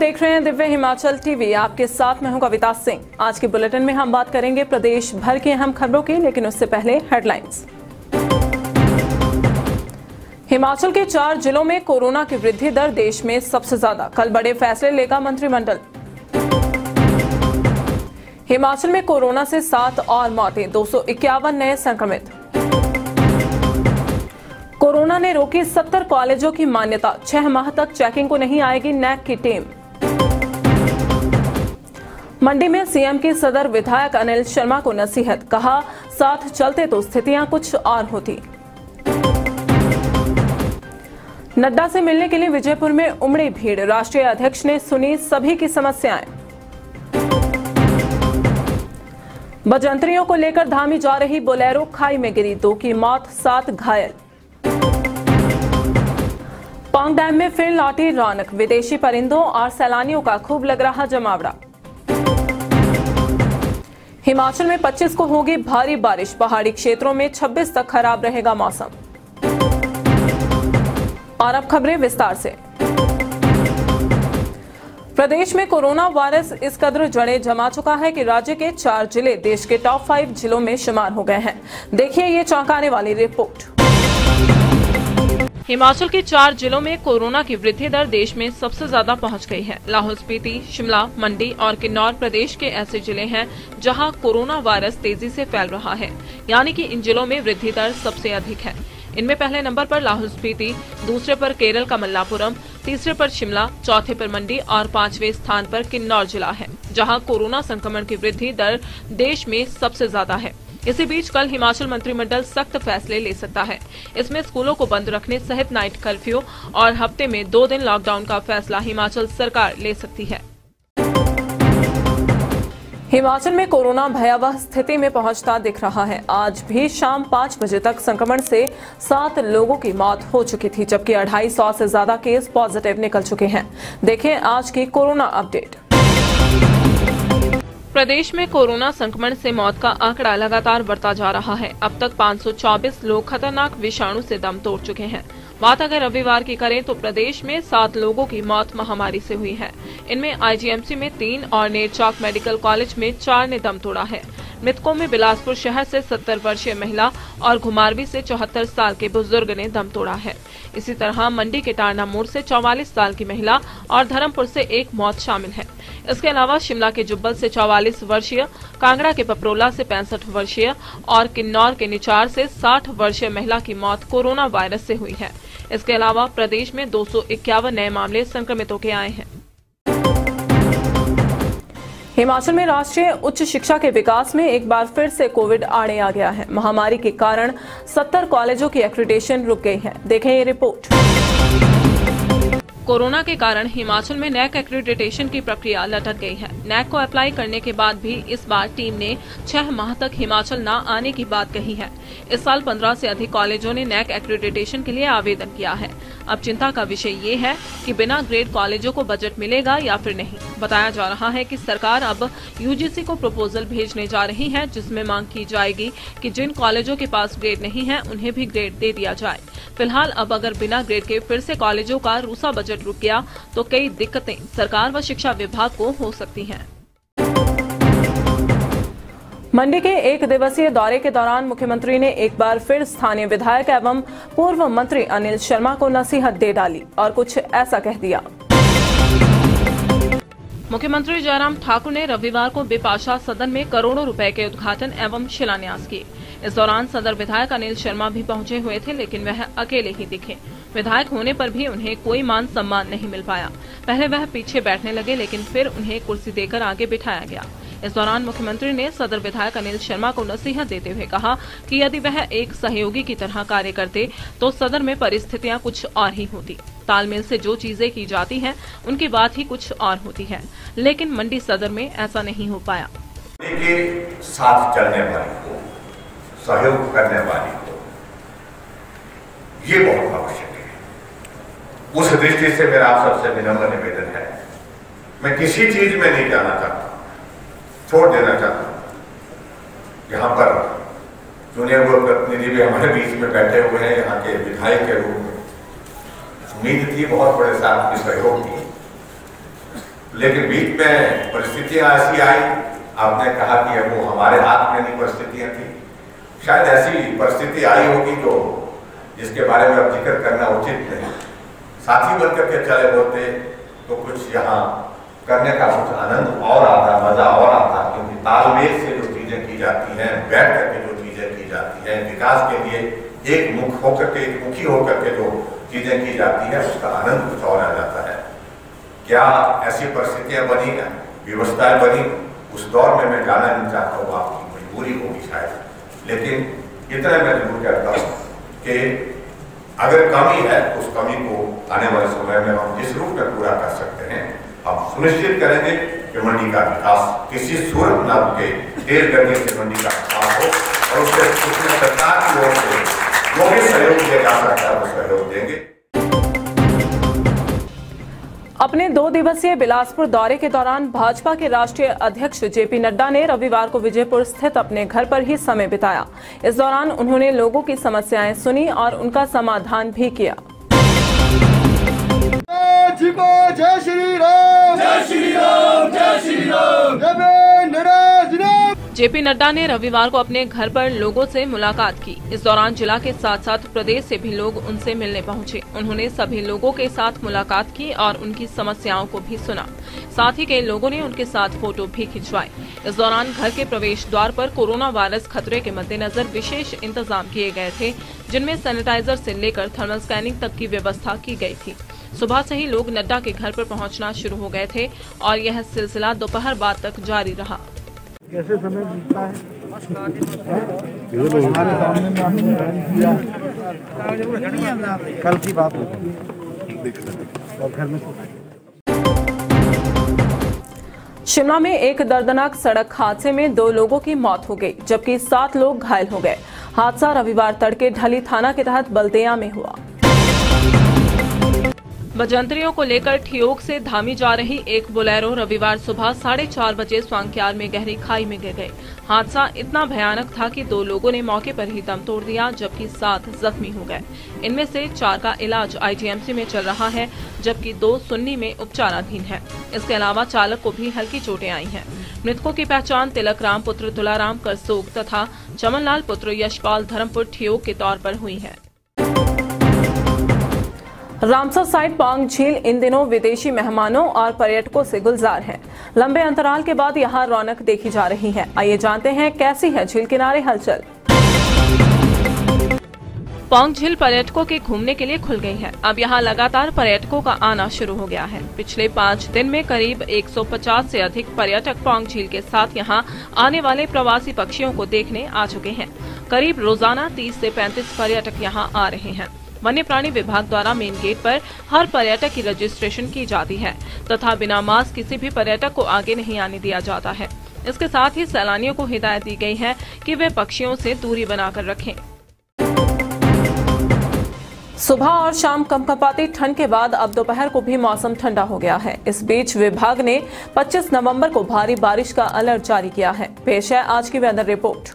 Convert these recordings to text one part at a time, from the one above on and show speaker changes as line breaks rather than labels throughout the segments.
देख रहे हैं दिव्य हिमाचल टीवी। आपके साथ मैं हूं कविता सिंह। आज के बुलेटिन में हम बात करेंगे प्रदेश भर की अहम खबरों की, लेकिन उससे पहले हेडलाइंस। हिमाचल के 4 जिलों में कोरोना की वृद्धि दर देश में सबसे ज्यादा। कल बड़े फैसले लेगा मंत्रिमंडल। हिमाचल में कोरोना से 7 और मौतें, 251 नए संक्रमित। कोरोना ने रोकी 70 कॉलेजों की मान्यता, 6 माह तक चेकिंग को नहीं आएगी नैक की टीम। मंडी में सीएम की सदर विधायक अनिल शर्मा को नसीहत, कहा साथ चलते तो स्थितियां कुछ और होती। नड्डा से मिलने के लिए विजयपुर में उमड़ी भीड़, राष्ट्रीय अध्यक्ष ने सुनी सभी की समस्याएं। बजंतरियों को लेकर धामी जा रही बोलेरो खाई में गिरी, 2 की मौत, 7 घायल। पांग डैम में फिर लौटी रौनक, विदेशी परिंदों और सैलानियों का खूब लग रहा जमावड़ा। हिमाचल में 25 को होगी भारी बारिश, पहाड़ी क्षेत्रों में 26 तक खराब रहेगा मौसम। और अब खबरें विस्तार से। प्रदेश में कोरोना वायरस इस कदर जड़ें जमा चुका है कि राज्य के 4 जिले देश के टॉप 5 जिलों में शुमार हो गए हैं। देखिए ये चौंकाने वाली रिपोर्ट। हिमाचल के 4 जिलों में कोरोना की वृद्धि दर देश में सबसे ज्यादा पहुंच गई है। लाहौल स्पीति, शिमला, मंडी और किन्नौर प्रदेश के ऐसे जिले हैं जहां कोरोना वायरस तेजी से फैल रहा है, यानी कि इन जिलों में वृद्धि दर सबसे अधिक है। इनमें पहले नंबर पर लाहौल स्पीति, दूसरे पर केरल का मल्लापुरम, तीसरे पर शिमला, चौथे पर मंडी और 5वें स्थान पर किन्नौर जिला है, जहां कोरोना संक्रमण की वृद्धि दर देश में सबसे ज्यादा है। इसी बीच कल हिमाचल मंत्रिमंडल सख्त फैसले ले सकता है। इसमें स्कूलों को बंद रखने सहित नाइट कर्फ्यू और हफ्ते में 2 दिन लॉकडाउन का फैसला हिमाचल सरकार ले सकती है। हिमाचल में कोरोना भयावह स्थिति में पहुंचता दिख रहा है। आज भी शाम 5 बजे तक संक्रमण से 7 लोगों की मौत हो चुकी थी, जबकि 250 से ज्यादा केस पॉजिटिव निकल चुके हैं। देखें आज की कोरोना अपडेट। प्रदेश में कोरोना संक्रमण से मौत का आंकड़ा लगातार बढ़ता जा रहा है। अब तक 524 लोग खतरनाक विषाणु से दम तोड़ चुके हैं। बात अगर रविवार की करें तो प्रदेश में 7 लोगों की मौत महामारी से हुई है। इनमें आईजीएमसी में 3 और नेरचौक मेडिकल कॉलेज में 4 ने दम तोड़ा है। मृतकों में बिलासपुर शहर से 70 वर्षीय महिला और घुमारवी से 74 साल के बुजुर्ग ने दम तोड़ा है। इसी तरह मंडी के टारना मोड़ से 44 साल की महिला और धर्मपुर से 1 मौत शामिल है। इसके अलावा शिमला के जुब्बल से 44 वर्षीय, कांगड़ा के पपरोला से 65 वर्षीय और किन्नौर के निचार से 60 वर्षीय महिला की मौत कोरोना वायरस से हुई है। इसके अलावा प्रदेश में 251 नए मामले संक्रमितों के आए हैं। हिमाचल में राष्ट्रीय उच्च शिक्षा के विकास में एक बार फिर से कोविड आड़े आ गया है। महामारी के कारण 70 कॉलेजों की एक्रीडेशन रुक गई है। देखें ये रिपोर्ट। कोरोना के कारण हिमाचल में नैक एक्रीडिटेशन की प्रक्रिया लटक गई है। नैक को अप्लाई करने के बाद भी इस बार टीम ने 6 माह तक हिमाचल न आने की बात कही है। इस साल 15 से अधिक कॉलेजों ने नैक एक्रीडिटेशन के लिए आवेदन किया है। अब चिंता का विषय ये है कि बिना ग्रेड कॉलेजों को बजट मिलेगा या फिर नहीं। बताया जा रहा है कि सरकार अब यूजीसी को प्रपोजल भेजने जा रही है, जिसमें मांग की जाएगी कि जिन कॉलेजों के पास ग्रेड नहीं है उन्हें भी ग्रेड दे दिया जाए। फिलहाल अब अगर बिना ग्रेड के फिर से कॉलेजों का रूसा बजट रुक गया तो कई दिक्कतें सरकार व शिक्षा विभाग को हो सकती हैं। मंडी के 1 दिवसीय दौरे के दौरान मुख्यमंत्री ने एक बार फिर स्थानीय विधायक एवं पूर्व मंत्री अनिल शर्मा को नसीहत दे डाली और कुछ ऐसा कह दिया। मुख्यमंत्री जयराम ठाकुर ने रविवार को बिपाशा सदन में करोड़ों रुपए के उद्घाटन एवं शिलान्यास किए। इस दौरान सदर विधायक अनिल शर्मा भी पहुंचे हुए थे, लेकिन वह अकेले ही दिखे। विधायक होने पर भी उन्हें कोई मान सम्मान नहीं मिल पाया। पहले वह पीछे बैठने लगे, लेकिन फिर उन्हें कुर्सी देकर आगे बिठाया गया। इस दौरान मुख्यमंत्री ने सदर विधायक अनिल शर्मा को नसीहत देते हुए कहा कि यदि वह एक सहयोगी की तरह कार्य करते तो सदन में परिस्थितियां कुछ और ही होती। तालमेल से जो चीजें की जाती हैं उनकी बात ही कुछ और होती है, लेकिन मंडी सदर में ऐसा नहीं हो पाया।
साथ चलने वाली को, सहयोग करने वाली को, ये बहुत आवश्यक है। उस दृष्टि से मेरा आप सबसे विनम्र निवेदन है, मैं किसी चीज में नहीं जाना चाहता, छोड़ देना चाहता हूं। यहाँ पर चुने हुए प्रतिनिधि भी हमारे बीच में बैठे हुए हैं, यहाँ के विधायक के रूप में। उम्मीद थी बहुत बड़े साथ की सहयोग की, लेकिन बीच में परिस्थितियां ऐसी आई, आपने कहा कि वो हमारे हाथ में नहीं परिस्थितियां थी, शायद ऐसी परिस्थिति आई होगी जो जिसके बारे में अब जिक्र करना उचित नहीं। साथी बनकर के चले होते तो कुछ यहाँ करने का कुछ आनंद और आता, मजा और आता, क्योंकि तालमेल से जो चीजें की जाती हैं, बैठ करके जो चीजें की जाती हैं, विकास के लिए एक मुख होकर के, एक मुखी होकर के जो चीजें की जाती है, उसका आनंद कुछ और आ जाता है। क्या ऐसी परिस्थितियां बनी हैं, व्यवस्थाएं बनी, उस दौर में मैं जाना नहीं चाहता हूँ, आपकी मजबूरी होगी शायद, लेकिन इतना मैं जरूर कहता हूँ कि अगर कमी है तो उस कमी को आने वाले समय में हम जिस रूप में पूरा कर सकते हैं, हम सुनिश्चित करेंगे कि मंडी का विकास किसी सूरत न रुके, तेज गति से मंडी का विकास हो और उसके सरकार की ओर से जो भी सहयोग दिया जा सकता है वो सहयोग देंगे।
अपने 2 दिवसीय बिलासपुर दौरे के दौरान भाजपा के राष्ट्रीय अध्यक्ष जेपी नड्डा ने रविवार को विजयपुर स्थित अपने घर पर ही समय बिताया। इस दौरान उन्होंने लोगों की समस्याएं सुनी और उनका समाधान भी किया।
जय श्री राम, जय श्री राम, जय श्री राम,
जेपी नड्डा ने रविवार को अपने घर पर लोगों से मुलाकात की। इस दौरान जिला के साथ साथ प्रदेश से भी लोग उनसे मिलने पहुंचे। उन्होंने सभी लोगों के साथ मुलाकात की और उनकी समस्याओं को भी सुना। साथ ही कई लोगों ने उनके साथ फोटो भी खिंचवाए। इस दौरान घर के प्रवेश द्वार पर कोरोना वायरस खतरे के मद्देनजर विशेष इंतजाम किए गए थे, जिनमें सैनिटाइजर से लेकर थर्मल स्कैनिंग तक की व्यवस्था की गई थी। सुबह से ही लोग नड्डा के घर पर पहुंचना शुरू हो गए थे और यह सिलसिला दोपहर बाद तक जारी रहा।
कैसे समय बीतता है, कल की बात
शिमला में एक दर्दनाक सड़क हादसे में 2 लोगों की मौत हो गई, जबकि 7 लोग घायल हो गए। हादसा रविवार तड़के ढली थाना के तहत बल्देया में हुआ। बजंतरियों को लेकर ठियोग से धामी जा रही एक बोलेरो रविवार सुबह 4:30 बजे स्वांक्यार में गहरी खाई में गिर गई। हादसा इतना भयानक था कि 2 लोगों ने मौके पर ही दम तोड़ दिया, जबकि 7 जख्मी हो गए। इनमें से 4 का इलाज IGMC में चल रहा है, जबकि 2 सुन्नी में उपचाराधीन है। इसके अलावा चालक को भी हल्की चोटें आई हैं। मृतकों की पहचान तिलक राम पुत्र तुलाराम करसोग तथा चमनलाल पुत्र यशपाल धर्मपुर ठियोग के तौर पर हुई है। रामसर साइड पांग झील इन दिनों विदेशी मेहमानों और पर्यटकों से गुलजार है। लंबे अंतराल के बाद यहां रौनक देखी जा रही है। आइए जानते हैं कैसी है झील किनारे हलचल। पांग झील पर्यटकों के घूमने के लिए खुल गई है। अब यहां लगातार पर्यटकों का आना शुरू हो गया है। पिछले 5 दिन में करीब 150 से अधिक पर्यटक पांग झील के साथ यहां आने वाले प्रवासी पक्षियों को देखने आ चुके हैं। करीब रोजाना 30 से 35 पर्यटक यहां आ रहे हैं। वन्य प्राणी विभाग द्वारा मेन गेट पर हर पर्यटक की रजिस्ट्रेशन की जाती है तथा बिना मास्क किसी भी पर्यटक को आगे नहीं आने दिया जाता है। इसके साथ ही सैलानियों को हिदायत दी गई है कि वे पक्षियों से दूरी बनाकर रखें। सुबह और शाम कंपकंपाती ठंड के बाद अब दोपहर को भी मौसम ठंडा हो गया है। इस बीच विभाग ने 25 नवंबर को भारी बारिश का अलर्ट जारी किया है। पेश है आज की वेदर रिपोर्ट।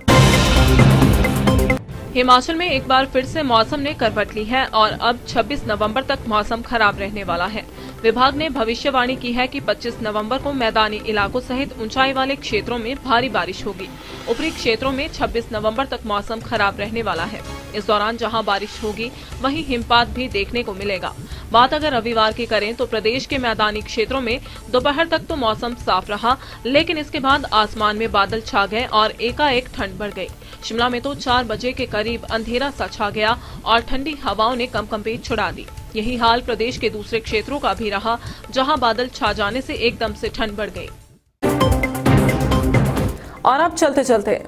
हिमाचल में एक बार फिर से मौसम ने करवट ली है और अब 26 नवंबर तक मौसम खराब रहने वाला है। विभाग ने भविष्यवाणी की है कि 25 नवंबर को मैदानी इलाकों सहित ऊंचाई वाले क्षेत्रों में भारी बारिश होगी। ऊपरी क्षेत्रों में 26 नवंबर तक मौसम खराब रहने वाला है। इस दौरान जहां बारिश होगी वहीं हिमपात भी देखने को मिलेगा। बात अगर रविवार की करें तो प्रदेश के मैदानी क्षेत्रों में दोपहर तक तो मौसम साफ रहा, लेकिन इसके बाद आसमान में बादल छा गए और एकाएक ठंड बढ़ गई। शिमला में तो 4 बजे के करीब अंधेरा सा छा गया और ठंडी हवाओं ने कंपकंपी छुड़ा दी। यही हाल प्रदेश के दूसरे क्षेत्रों का भी रहा, जहां बादल छा जाने से एकदम से ठंड बढ़ गई। और अब चलते चलते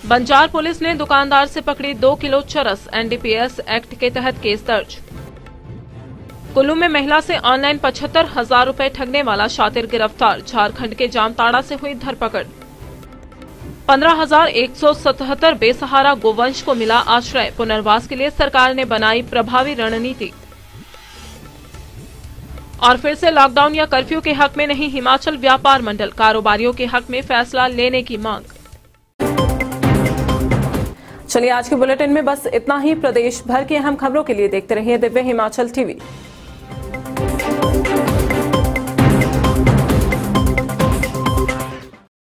बंजार पुलिस ने दुकानदार से पकड़ी 2 किलो चरस। NDPS एक्ट के तहत केस दर्ज। कुल्लू में महिला से ऑनलाइन 75,000 रुपए ठगने वाला शातिर गिरफ्तार। झारखंड के जामताड़ा से हुई धरपकड़। 15,177 बेसहारा गोवंश को मिला आश्रय। पुनर्वास के लिए सरकार ने बनाई प्रभावी रणनीति। और फिर से लॉकडाउन या कर्फ्यू के हक में नहीं हिमाचल व्यापार मंडल, कारोबारियों के हक में फैसला लेने की मांग। चलिए आज के बुलेटिन में बस इतना ही। प्रदेश भर की अहम खबरों के लिए देखते रहिए दिव्य हिमाचल TV।